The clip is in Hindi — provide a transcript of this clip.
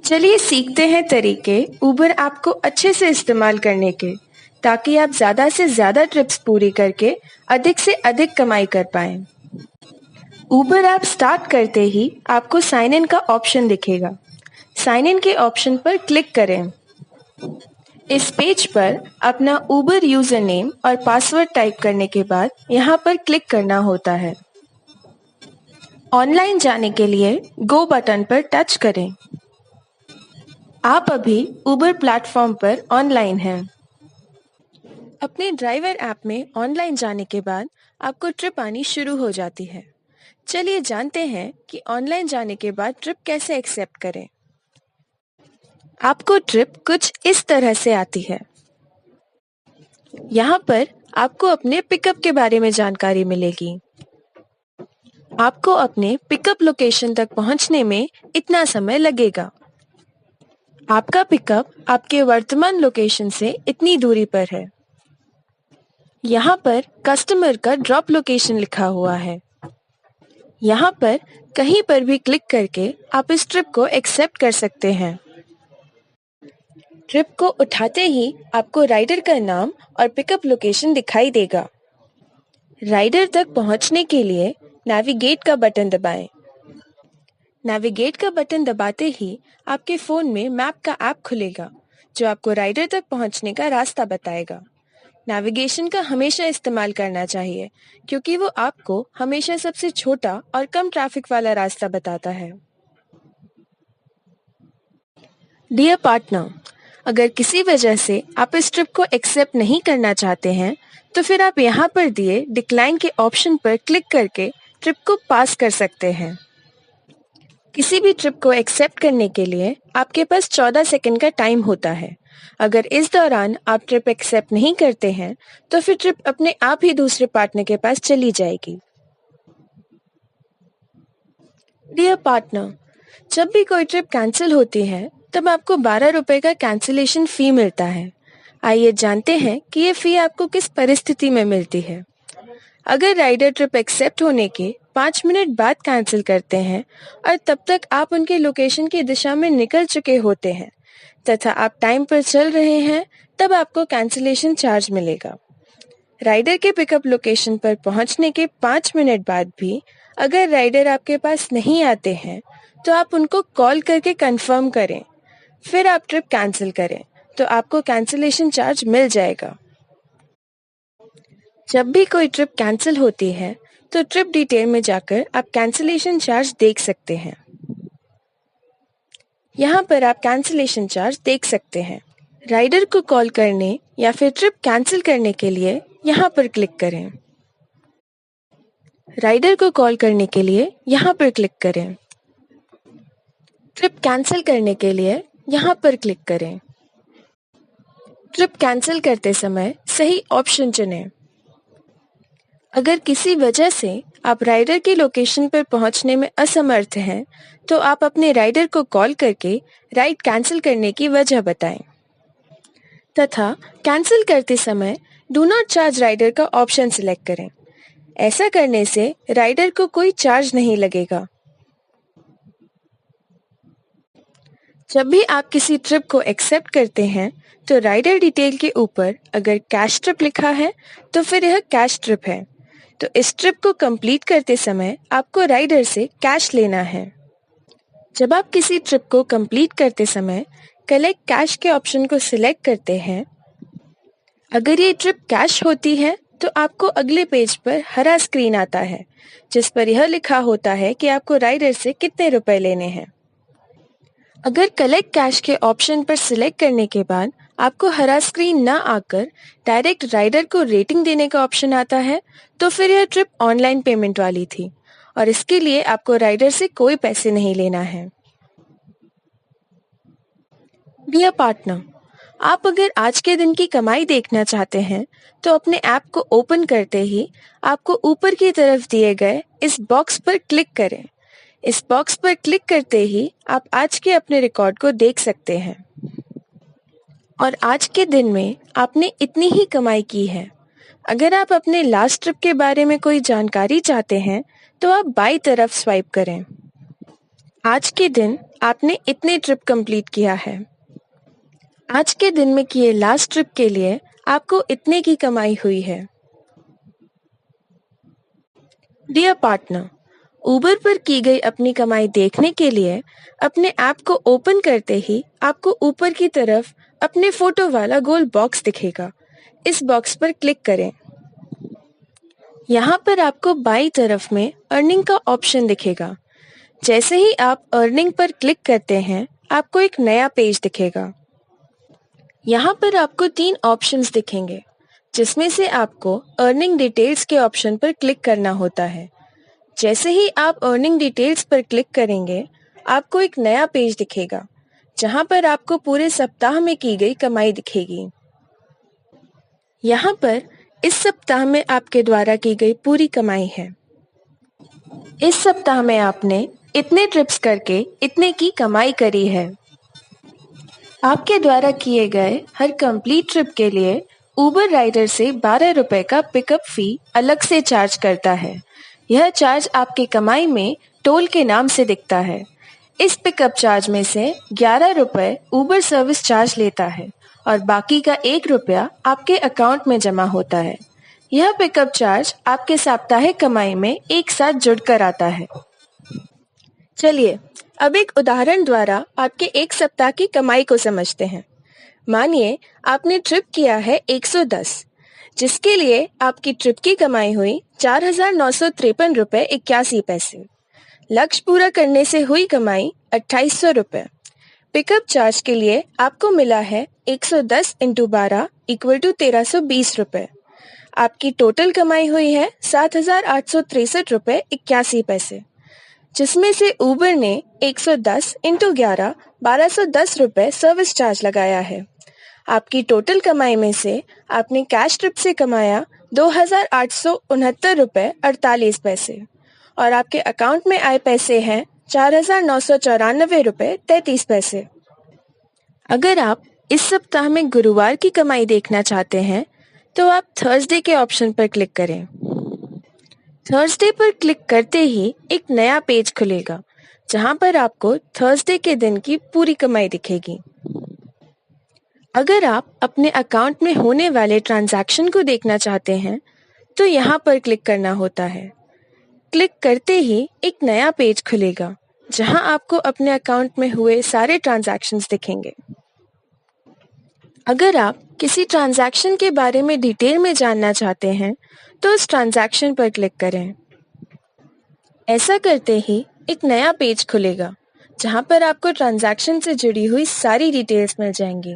चलिए सीखते हैं तरीके उबर ऐप को अच्छे से इस्तेमाल करने के, ताकि आप ज़्यादा से ज़्यादा ट्रिप्स पूरी करके अधिक से अधिक कमाई कर पाएं। उबर ऐप स्टार्ट करते ही आपको साइन इन का ऑप्शन दिखेगा। साइन इन के ऑप्शन पर क्लिक करें। इस पेज पर अपना उबर यूजर नेम और पासवर्ड टाइप करने के बाद यहाँ पर क्लिक करना होता है। ऑनलाइन जाने के लिए गो बटन पर टच करें। आप अभी उबर प्लेटफॉर्म पर ऑनलाइन हैं। अपने ड्राइवर ऐप में ऑनलाइन जाने के बाद आपको ट्रिप आनी शुरू हो जाती है। चलिए जानते हैं कि ऑनलाइन जाने के बाद ट्रिप कैसे एक्सेप्ट करें। आपको ट्रिप कुछ इस तरह से आती है। यहाँ पर आपको अपने पिकअप के बारे में जानकारी मिलेगी। आपको अपने पिकअप लोकेशन तक पहुँचने में इतना समय लगेगा। आपका पिकअप आपके वर्तमान लोकेशन से इतनी दूरी पर है। यहाँ पर कस्टमर का ड्रॉप लोकेशन लिखा हुआ है। यहाँ पर कहीं पर भी क्लिक करके आप इस ट्रिप को एक्सेप्ट कर सकते हैं। ट्रिप को उठाते ही आपको राइडर का नाम और पिकअप लोकेशन दिखाई देगा। राइडर तक पहुँचने के लिए नेविगेट का बटन दबाएं। नेविगेट का बटन दबाते ही आपके फ़ोन में मैप का ऐप खुलेगा, जो आपको राइडर तक पहुंचने का रास्ता बताएगा। नेविगेशन का हमेशा इस्तेमाल करना चाहिए, क्योंकि वो आपको हमेशा सबसे छोटा और कम ट्रैफिक वाला रास्ता बताता है। डियर पार्टनर, अगर किसी वजह से आप इस ट्रिप को एक्सेप्ट नहीं करना चाहते हैं, तो फिर आप यहाँ पर दिए डिक्लाइन के ऑप्शन पर क्लिक करके ट्रिप को पास कर सकते हैं। किसी भी ट्रिप को एक्सेप्ट करने के लिए आपके पास 14 सेकंड का टाइम होता है। अगर इस दौरान आप ट्रिप एक्सेप्ट नहीं करते हैं, तो फिर ट्रिप अपने आप ही दूसरे पार्टनर के पास चली जाएगी। डियर पार्टनर, जब भी कोई ट्रिप कैंसिल होती है, तब आपको 12 रुपए का कैंसिलेशन फी मिलता है। आइए जानते हैं कि ये फी आपको किस परिस्थिति में मिलती है। अगर राइडर ट्रिप एक्सेप्ट होने के 5 मिनट बाद कैंसिल करते हैं और तब तक आप उनके लोकेशन की दिशा में निकल चुके होते हैं तथा आप टाइम पर चल रहे हैं, तब आपको कैंसिलेशन चार्ज मिलेगा। राइडर के पिकअप लोकेशन पर पहुंचने के 5 मिनट बाद भी अगर राइडर आपके पास नहीं आते हैं, तो आप उनको कॉल करके कंफर्म करें। फिर आप ट्रिप कैंसिल करें, तो आपको कैंसिलेशन चार्ज मिल जाएगा। जब भी कोई ट्रिप कैंसिल होती है, तो ट्रिप डिटेल में जाकर आप कैंसिलेशन चार्ज देख सकते हैं। यहाँ पर आप कैंसिलेशन चार्ज देख सकते हैं। राइडर को कॉल करने या फिर ट्रिप कैंसिल करने के लिए यहाँ पर क्लिक करें। राइडर को कॉल करने के लिए यहाँ पर क्लिक करें। ट्रिप कैंसिल करने के लिए यहाँ पर क्लिक करें। ट्रिप कैंसिल करते समय सही ऑप्शन चुनें। अगर किसी वजह से आप राइडर की लोकेशन पर पहुंचने में असमर्थ हैं, तो आप अपने राइडर को कॉल करके राइड कैंसिल करने की वजह बताएं तथा कैंसिल करते समय डू नॉट चार्ज राइडर का ऑप्शन सिलेक्ट करें। ऐसा करने से राइडर को कोई चार्ज नहीं लगेगा। जब भी आप किसी ट्रिप को एक्सेप्ट करते हैं, तो राइडर डिटेल के ऊपर अगर कैश ट्रिप लिखा है, तो फिर यह कैश ट्रिप है। तो इस ट्रिप को कंप्लीट करते समय आपको राइडर से कैश लेना है। जब आप किसी ट्रिप को कंप्लीट करते समय कलेक्ट कैश के ऑप्शन को सिलेक्ट करते हैं, अगर ये ट्रिप कैश होती है, तो आपको अगले पेज पर हरा स्क्रीन आता है, जिस पर यह लिखा होता है कि आपको राइडर से कितने रुपए लेने हैं। अगर कलेक्ट कैश के ऑप्शन पर सिलेक्ट करने के बाद आपको हरा स्क्रीन ना आकर डायरेक्ट राइडर को रेटिंग देने का ऑप्शन आता है, तो फिर यह ट्रिप ऑनलाइन पेमेंट वाली थी और इसके लिए आपको राइडर से कोई पैसे नहीं लेना है। डियर पार्टनर, आप अगर आज के दिन की कमाई देखना चाहते हैं, तो अपने ऐप को ओपन करते ही आपको ऊपर की तरफ दिए गए इस बॉक्स पर क्लिक करें। इस बॉक्स पर क्लिक करते ही आप आज के अपने रिकॉर्ड को देख सकते हैं और आज के दिन में आपने इतनी ही कमाई की है। अगर आप अपने लास्ट ट्रिप के बारे में कोई जानकारी चाहते हैं, तो आप बाईं तरफ स्वाइप करें। आज के दिन आपने इतने ट्रिप कंप्लीट किया है। आज के दिन में किए लास्ट ट्रिप के लिए आपको इतने की कमाई हुई है। डियर पार्टनर, उबर पर की गई अपनी कमाई देखने के लिए अपने ऐप को ओपन करते ही आपको ऊपर की तरफ अपने फोटो वाला गोल बॉक्स दिखेगा। इस बॉक्स पर क्लिक करें। यहाँ पर आपको बाईं तरफ में अर्निंग का ऑप्शन दिखेगा। जैसे ही आप अर्निंग पर क्लिक करते हैं, आपको एक नया पेज दिखेगा। यहाँ पर आपको 3 ऑप्शंस दिखेंगे, जिसमें से आपको अर्निंग डिटेल्स के ऑप्शन पर क्लिक करना होता है। जैसे ही आप अर्निंग डिटेल्स पर क्लिक करेंगे, आपको एक नया पेज दिखेगा, जहाँ पर आपको पूरे सप्ताह में की गई कमाई दिखेगी। यहाँ पर इस सप्ताह में आपके द्वारा की गई पूरी कमाई है। इस सप्ताह में आपने इतने ट्रिप्स करके इतने की कमाई करी है। आपके द्वारा किए गए हर कंप्लीट ट्रिप के लिए उबर राइडर से 12 रुपए का पिकअप फी अलग से चार्ज करता है। यह चार्ज आपके कमाई में टोल के नाम से दिखता है। इस पिकअप चार्ज में से 11 रुपए उबर सर्विस चार्ज लेता है और बाकी का 1 रुपया आपके अकाउंट में जमा होता है। यह पिकअप चार्ज आपके साप्ताहिक कमाई में एक साथ जुड़कर आता है। चलिए अब एक उदाहरण द्वारा आपके एक सप्ताह की कमाई को समझते हैं। मानिए आपने ट्रिप किया है 110, जिसके लिए आपकी ट्रिप की कमाई हुई 4,953 रुपए 81 पैसे। लक्ष्य पूरा करने से हुई कमाई 2,800 रुपए। पिकअप चार्ज के लिए आपको मिला है 110 × 12 = 1,320 रुपए। आपकी टोटल कमाई हुई है 7,863 रुपए 81 पैसे, जिसमें से उबर ने 110 × 11 1,210 रुपए सर्विस चार्ज लगाया है। आपकी टोटल कमाई में से आपने कैश ट्रिप से कमाया 2,869 रुपए 48 पैसे और आपके अकाउंट में आए पैसे हैं 4,994 रुपए 33 पैसे। अगर आप इस सप्ताह में गुरुवार की कमाई देखना चाहते हैं, तो आप थर्सडे के ऑप्शन पर क्लिक करें। थर्सडे पर क्लिक करते ही एक नया पेज खुलेगा, जहां पर आपको थर्सडे के दिन की पूरी कमाई दिखेगी। अगर आप अपने अकाउंट में होने वाले ट्रांजैक्शन को देखना चाहते हैं, तो यहाँ पर क्लिक करना होता है। क्लिक करते ही एक नया पेज खुलेगा, जहां आपको अपने अकाउंट में हुए सारे ट्रांजैक्शंस दिखेंगे। अगर आप किसी ट्रांजैक्शन के बारे में डिटेल में जानना चाहते हैं, तो उस ट्रांजैक्शन पर क्लिक करें। ऐसा करते ही एक नया पेज खुलेगा, जहां पर आपको ट्रांजैक्शन से जुड़ी हुई सारी डिटेल्स मिल जाएंगी।